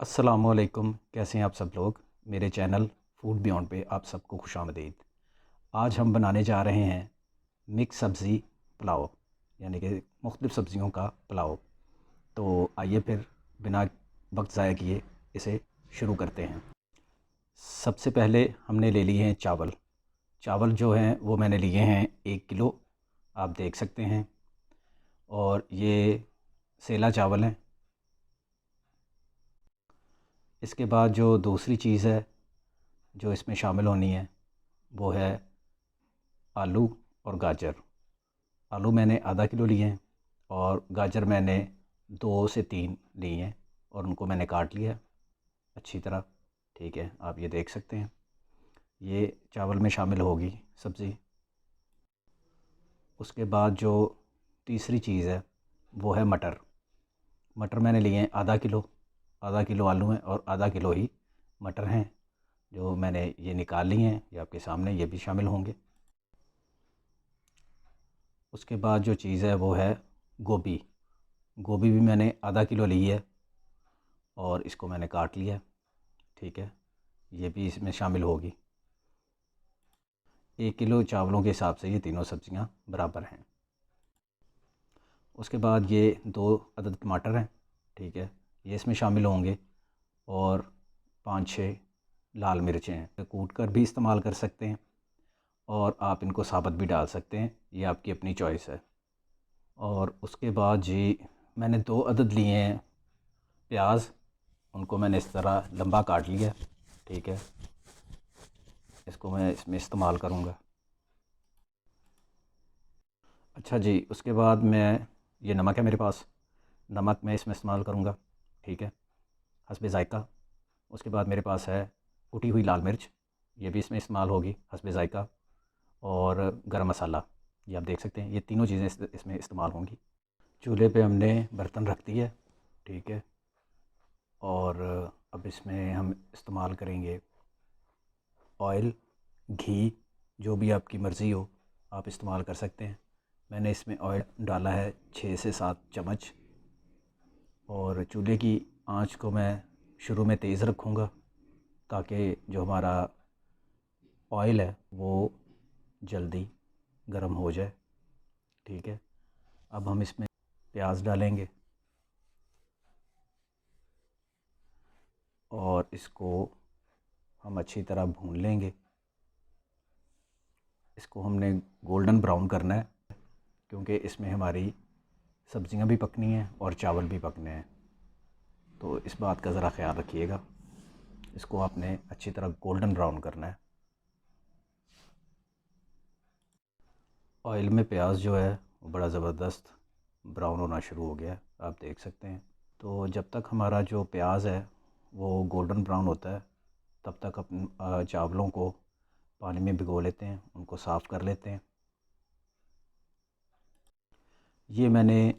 अस्सलामुअलैकुम, कैसे हैं आप सब लोग। मेरे चैनल फूड बियॉन्ड पे आप सबको खुशामदीद। आज हम बनाने जा रहे हैं मिक्स सब्ज़ी पुलाव, यानी कि मुख्तलिफ़ सब्ज़ियों का पुलाव। तो आइए फिर बिना वक्त ज़ाया किए इसे शुरू करते हैं। सबसे पहले हमने ले लिए हैं चावल। चावल जो हैं वो मैंने लिए हैं 1 किलो, आप देख सकते हैं। और ये सेला चावल हैं। इसके बाद जो दूसरी चीज़ है जो इसमें शामिल होनी है वो है आलू और गाजर। आलू मैंने आधा किलो लिए हैं और गाजर मैंने 2 से 3 लिए हैं और उनको मैंने काट लिया अच्छी तरह। ठीक है, आप ये देख सकते हैं, ये चावल में शामिल होगी सब्ज़ी। उसके बाद जो तीसरी चीज़ है वो है मटर। मटर मैंने लिए हैं आधा किलो। आधा किलो आलू हैं और आधा किलो ही मटर हैं, जो मैंने ये निकाल लिए हैं, ये आपके सामने ये भी शामिल होंगे। उसके बाद जो चीज़ है वो है गोभी। गोभी भी मैंने आधा किलो ली है और इसको मैंने काट लिया। ठीक है, ये भी इसमें शामिल होगी। 1 किलो चावलों के हिसाब से ये तीनों सब्ज़ियाँ बराबर हैं। उसके बाद ये 2 अदद टमाटर हैं। ठीक है, ये इसमें शामिल होंगे। और 5-6 लाल मिर्चें हैं, कूट कर भी इस्तेमाल कर सकते हैं और आप इनको साबुत भी डाल सकते हैं, ये आपकी अपनी चॉइस है। और उसके बाद जी मैंने 2 अदद लिए हैं प्याज, उनको मैंने इस तरह लंबा काट लिया। ठीक है, इसको मैं इसमें इस्तेमाल करूँगा। अच्छा जी, उसके बाद मैं, ये नमक है मेरे पास, नमक मैं इसमें इस्तेमाल करूँगा। ठीक है, हस्बे ज़ायक़ा। उसके बाद मेरे पास है कुटी हुई लाल मिर्च, ये भी इसमें इस्तेमाल होगी हस्बे ज़ायक़ा। और गरम मसाला, ये आप देख सकते हैं, ये तीनों चीज़ें इसमें इस्तेमाल होंगी। चूल्हे पे हमने बर्तन रख दिया है। ठीक है, और अब इसमें हम इस्तेमाल करेंगे ऑयल, घी, जो भी आपकी मर्ज़ी हो आप इस्तेमाल कर सकते हैं। मैंने इसमें ऑयल डाला है 6 से 7 चम्मच। और चूल्हे की आंच को मैं शुरू में तेज़ रखूँगा ताकि जो हमारा ऑयल है वो जल्दी गर्म हो जाए। ठीक है, अब हम इसमें प्याज डालेंगे और इसको हम अच्छी तरह भून लेंगे। इसको हमने गोल्डन ब्राउन करना है क्योंकि इसमें हमारी सब्ज़ियाँ भी पकनी हैं और चावल भी पकने हैं, तो इस बात का ज़रा ख़्याल रखिएगा। इसको आपने अच्छी तरह गोल्डन ब्राउन करना है। ऑयल में प्याज जो है वो बड़ा ज़बरदस्त ब्राउन होना शुरू हो गया है, आप देख सकते हैं। तो जब तक हमारा जो प्याज है वो गोल्डन ब्राउन होता है तब तक अपन चावलों को पानी में भिगो लेते हैं, उनको साफ़ कर लेते हैं। ये मैंने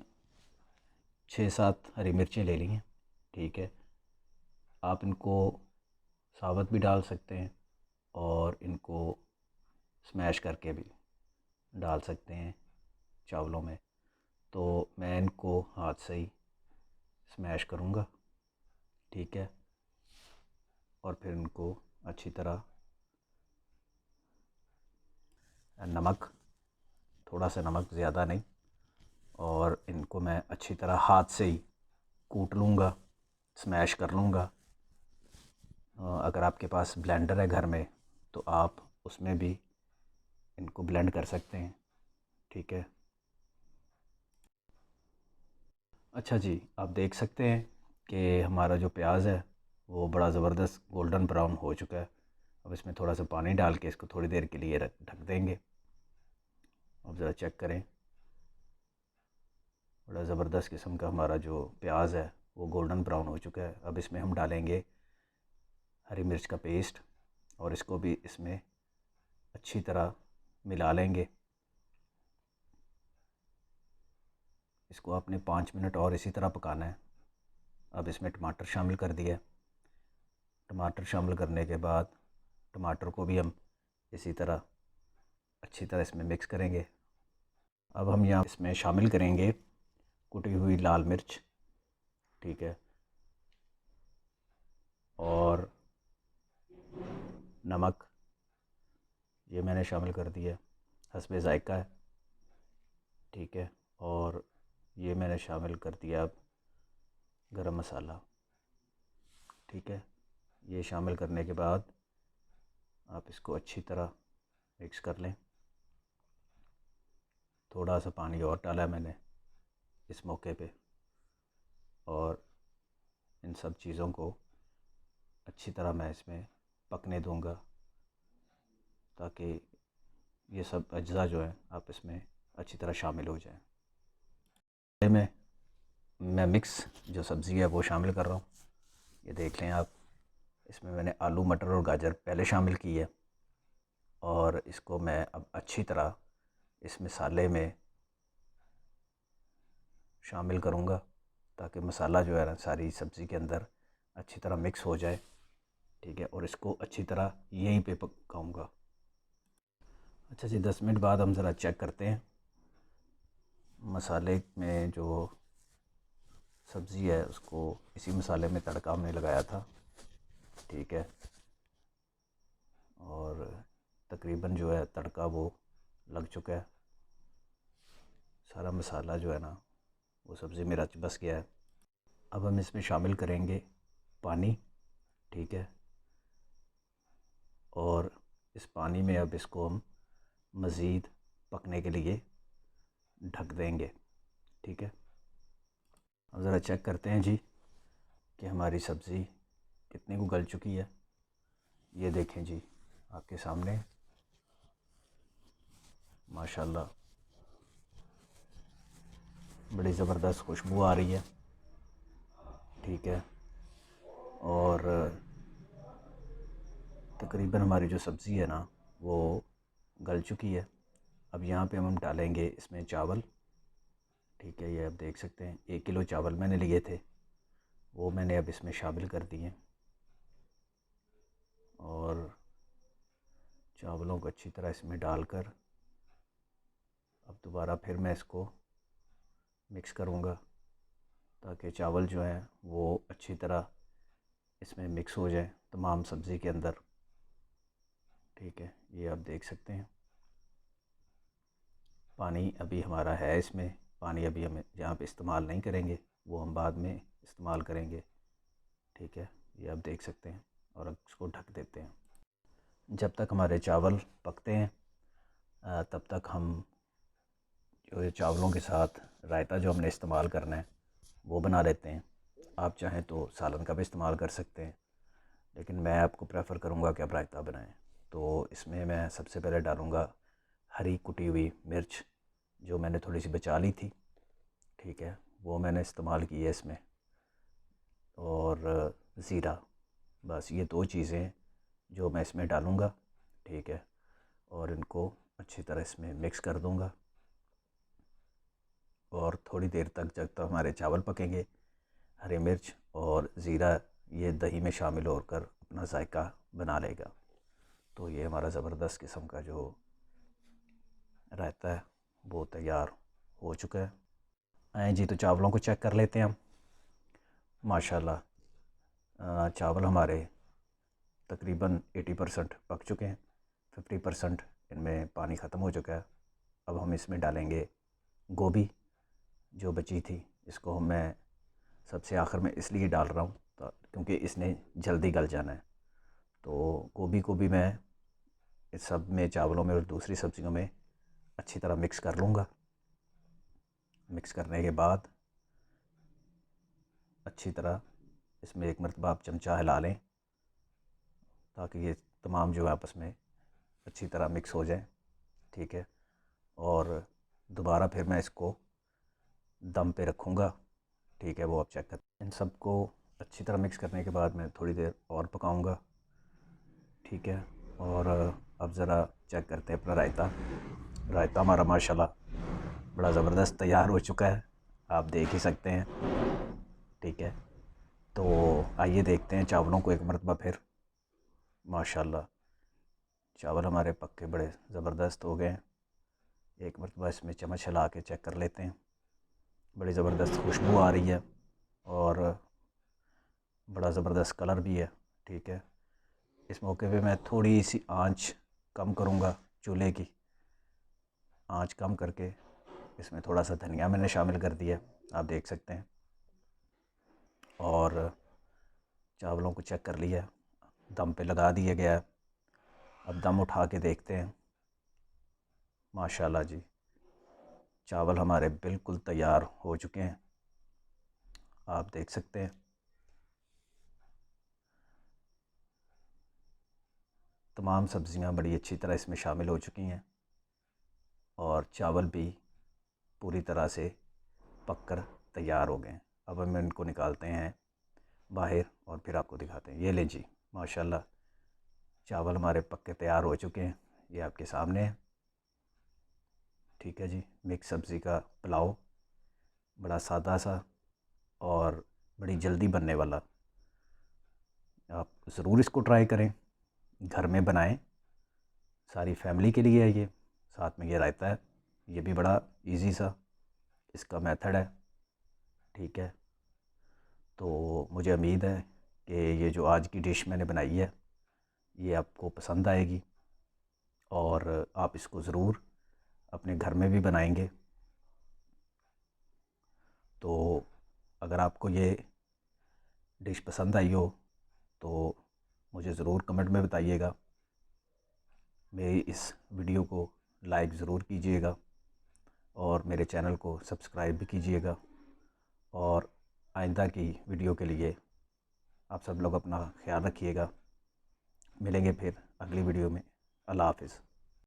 6-7 हरी मिर्चें ले ली हैं। ठीक है, आप इनको साबुत भी डाल सकते हैं और इनको स्मैश करके भी डाल सकते हैं चावलों में। तो मैं इनको हाथ से ही स्मैश करूँगा। ठीक है, और फिर इनको अच्छी तरह नमक, थोड़ा सा नमक, ज़्यादा नहीं, और इनको मैं अच्छी तरह हाथ से ही कूट लूँगा, स्मैश कर लूँगा। अगर आपके पास ब्लेंडर है घर में तो आप उसमें भी इनको ब्लेंड कर सकते हैं। ठीक है, अच्छा जी, आप देख सकते हैं कि हमारा जो प्याज है वो बड़ा ज़बरदस्त गोल्डन ब्राउन हो चुका है। अब इसमें थोड़ा सा पानी डाल के इसको थोड़ी देर के लिए ढक देंगे। अब ज़रा चेक करें, बड़ा ज़बरदस्त किस्म का हमारा जो प्याज है वो गोल्डन ब्राउन हो चुका है। अब इसमें हम डालेंगे हरी मिर्च का पेस्ट और इसको भी इसमें अच्छी तरह मिला लेंगे। इसको आपने 5 मिनट और इसी तरह पकाना है। अब इसमें टमाटर शामिल कर दिया। टमाटर शामिल करने के बाद टमाटर को भी हम इसी तरह अच्छी तरह इसमें मिक्स करेंगे। अब हम यहाँ इसमें शामिल करेंगे कुटी हुई लाल मिर्च। ठीक है, नमक ये मैंने शामिल कर दिया, हस्बे ज़ायका है, ठीक है। और ये मैंने शामिल कर दिया अब गरम मसाला, ठीक है। ये शामिल करने के बाद आप इसको अच्छी तरह मिक्स कर लें। थोड़ा सा पानी और डाला है मैंने इस मौके पे, और इन सब चीज़ों को अच्छी तरह मैं इसमें पकने दूंगा, ताकि ये सब अज्जा जो हैं आप इसमें अच्छी तरह शामिल हो जाएं। में मैं मिक्स जो सब्ज़ी है वो शामिल कर रहा हूँ। ये देख लें आप, इसमें मैंने आलू, मटर और गाजर पहले शामिल की है, और इसको मैं अब अच्छी तरह इस मसाले में शामिल करूँगा, ताकि मसाला जो है ना सारी सब्ज़ी के अंदर अच्छी तरह मिक्स हो जाए, ठीक है। और इसको अच्छी तरह यहीं पे पकाऊँगा। अच्छा जी, 10 मिनट बाद हम ज़रा चेक करते हैं। मसाले में जो सब्ज़ी है उसको इसी मसाले में तड़का हमने लगाया था, ठीक है। और तकरीबन जो है तड़का वो लग चुका है। सारा मसाला जो है ना वो सब्ज़ी में रच बस गया है। अब हम इसमें शामिल करेंगे पानी, ठीक है। और इस पानी में अब इसको हम मज़ीद पकने के लिए ढक देंगे, ठीक है। अब ज़रा चेक करते हैं जी कि हमारी सब्ज़ी कितनी को गल चुकी है। ये देखें जी आपके सामने, माशाल्लाह बड़ी ज़बरदस्त खुशबू आ रही है, ठीक है। और तकरीबन हमारी जो सब्ज़ी है ना वो गल चुकी है। अब यहाँ पे हम डालेंगे इसमें चावल, ठीक है। ये आप देख सकते हैं 1 किलो चावल मैंने लिए थे, वो मैंने अब इसमें शामिल कर दिए। और चावलों को अच्छी तरह इसमें डालकर अब दोबारा फिर मैं इसको मिक्स करूँगा, ताकि चावल जो हैं वो अच्छी तरह इसमें मिक्स हो जाए तमाम सब्ज़ी के अंदर, ठीक है। ये आप देख सकते हैं पानी अभी हमारा है इसमें। पानी अभी हम यहाँ पे इस्तेमाल नहीं करेंगे, वो हम बाद में इस्तेमाल करेंगे, ठीक है। ये आप देख सकते हैं। और अब इसको ढक देते हैं। जब तक हमारे चावल पकते हैं तब तक हम जो ये चावलों के साथ रायता जो हमने इस्तेमाल करना है वो बना लेते हैं। आप चाहें तो सालन का भी इस्तेमाल कर सकते हैं, लेकिन मैं आपको प्रेफर करूँगा कि आप रायता बनाएं। तो इसमें मैं सबसे पहले डालूँगा हरी कुटी हुई मिर्च, जो मैंने थोड़ी सी बचा ली थी, ठीक है। वो मैंने इस्तेमाल की है इसमें, और ज़ीरा, बस ये 2 चीज़ें जो मैं इसमें डालूँगा, ठीक है। और इनको अच्छी तरह इसमें मिक्स कर दूँगा, और थोड़ी देर तक जब तक हमारे चावल पकेंगे, हरी मिर्च और ज़ीरा ये दही में शामिल होकर अपना जायका बना लेगा। तो ये हमारा ज़बरदस्त किस्म का जो रायता है वो तैयार हो चुका है। आए जी, तो चावलों को चेक कर लेते हैं हम। माशाल्लाह चावल हमारे तकरीबन 80% पक चुके हैं, 50% इनमें पानी ख़त्म हो चुका है। अब हम इसमें डालेंगे गोभी जो बची थी। इसको मैं सबसे आखिर में इसलिए डाल रहा हूँ क्योंकि इसने जल्दी गल जाना है। तो गोभी को भी मैं इस सब में, चावलों में और दूसरी सब्ज़ियों में अच्छी तरह मिक्स कर लूँगा। मिक्स करने के बाद अच्छी तरह इसमें एक मरतबा आप चमचा हिला लें, ताकि ये तमाम जो आपस में अच्छी तरह मिक्स हो जाए, ठीक है। और दोबारा फिर मैं इसको दम पे रखूँगा, ठीक है। वो आप चेक कर, इन सब को अच्छी तरह मिक्स करने के बाद मैं थोड़ी देर और पकाऊँगा, ठीक है। और अब ज़रा चेक करते हैं अपना रायता। रायता हमारा माशाल्लाह बड़ा ज़बरदस्त तैयार हो चुका है, आप देख ही सकते हैं, ठीक है। तो आइए देखते हैं चावलों को एक मरतबा फिर। माशाल्लाह चावल हमारे पक के बड़े ज़बरदस्त हो गए हैं। एक मरतबा इसमें चम्मच हिला के चेक कर लेते हैं। बड़ी ज़बरदस्त खुशबू आ रही है और बड़ा ज़बरदस्त कलर भी है, ठीक है। इस मौके पे मैं थोड़ी सी आंच कम करूँगा, चूल्हे की आंच कम करके इसमें थोड़ा सा धनिया मैंने शामिल कर दिया, आप देख सकते हैं। और चावलों को चेक कर लिया, दम पे लगा दिया गया है। अब दम उठा के देखते हैं। माशाल्लाह जी, चावल हमारे बिल्कुल तैयार हो चुके हैं, आप देख सकते हैं। तमाम सब्ज़ियां बड़ी अच्छी तरह इसमें शामिल हो चुकी हैं और चावल भी पूरी तरह से पककर तैयार हो गए हैं। अब हम इनको निकालते हैं बाहर और फिर आपको दिखाते हैं। ये लें जी, माशाल्लाह चावल हमारे पक के तैयार हो चुके हैं, ये आपके सामने है। ठीक है जी, मिक्स सब्ज़ी का पुलाव, बड़ा सादा सा और बड़ी जल्दी बनने वाला। आप ज़रूर इसको ट्राई करें, घर में बनाएं, सारी फैमिली के लिए है ये। साथ में ये रायता है, ये भी बड़ा इजी सा इसका मेथड है। ठीक है, तो मुझे उम्मीद है कि ये जो आज की डिश मैंने बनाई है ये आपको पसंद आएगी और आप इसको ज़रूर अपने घर में भी बनाएंगे। तो अगर आपको ये डिश पसंद आई हो तो मुझे ज़रूर कमेंट में बताइएगा। मेरी इस वीडियो को लाइक ज़रूर कीजिएगा और मेरे चैनल को सब्सक्राइब भी कीजिएगा। और आइंदा की वीडियो के लिए आप सब लोग अपना ख्याल रखिएगा। मिलेंगे फिर अगली वीडियो में। अल्लाह हाफ़िज़।